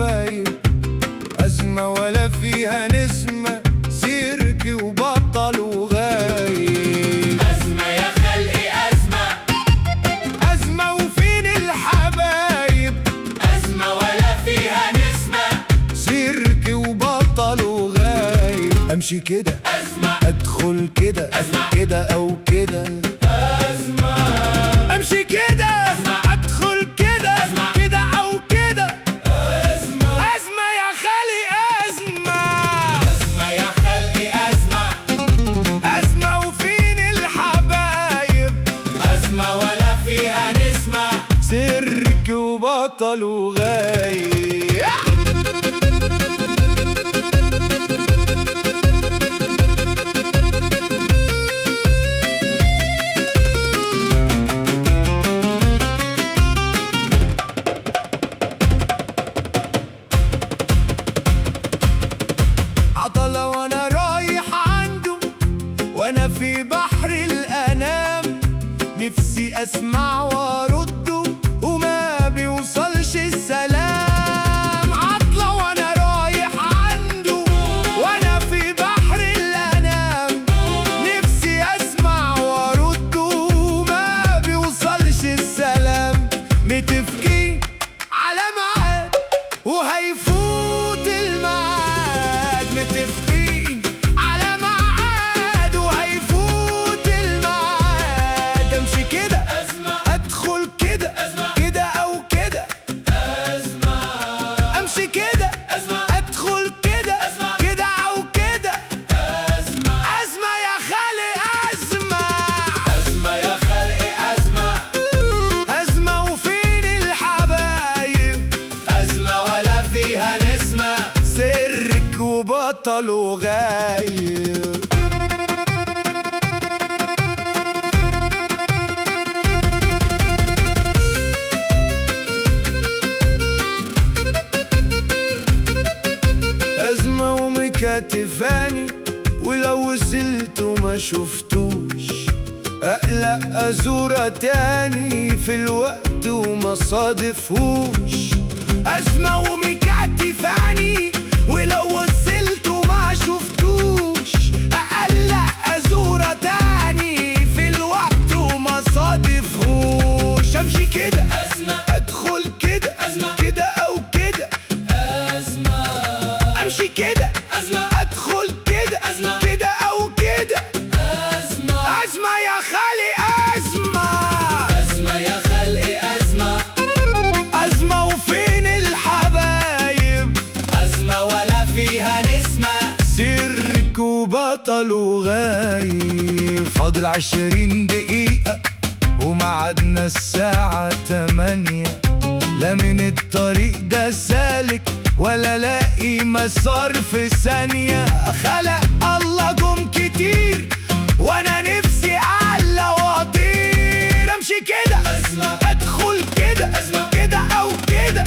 الحبايب، أزمة ولا فيها نسمة، سيرك وبطل وغايب. أزمة يا خلقي أزمة، أزمة وفين الحبايب، أزمة ولا فيها نسمة، سيرك وبطل وغايب. أمشي كده أزمة، أدخل كده أزمة، كده أو كده، أزمة، أمشي كده أدخل كده كده أو كده، أزمة، أزمة يا خالي أزمة. أزمة يا خلقي أزمة، أزمة وفين الحبايب، أزمة ولا فيها نسمة، سرك وبطل وغايب. عطلة وانا رايح عنده، وانا في بحر الانام، نفسي اسمع وارده وما بيوصلش السلام. عطلة وانا رايح عنده، وانا في بحر الانام، نفسي اسمع وارده وما بيوصلش السلام. متفقين على ميعاد وهيفوت الميعاد، متفقين على ميعاد وهيفوت الميعاد. امشي كده أزمة، ادخل كده أزمة، كده او كده، أزمة، امشي كده أزمة، ادخل كده أزمة، كده او كده، أزمة، ازمه يا خالي ازمه. أزمة يا خلقي أزمة، ازمه وفين الحبايب، أزمة ولا فيها نسمة، سرك وبطل وغايب. أزمة ومكتفاني، ولو وصلت وما شفتوش أقلق أزوره تاني في الوقت وما صادفهوش. أزمة ومكتفاني، ولو وصلت وما شفتوش أقلق أزوره تاني في الوقت وما صادفهوش. أمشي كده أزمة، أدخل كده أزمة، كده أو كده، أزمة، امشي كده أزمة، ادخل كده أزمة، كده او كده، أزمة، ازمه يا خالي ازمه. أزمة يا خلقي أزمة، ازمه وفين الحبايب، أزمة ولا فيها نسمة، سرك وبطل وغايب. فاضل 20 دقيقة ومعادنا الساعة 8، لا من الطريق ده سالك ولا لاقي مسار في ثانية. خلق الله جم كتير وانا نفسي اعلى واطير. امشي كده أزمة، ادخل كده أزمة، كده او كده،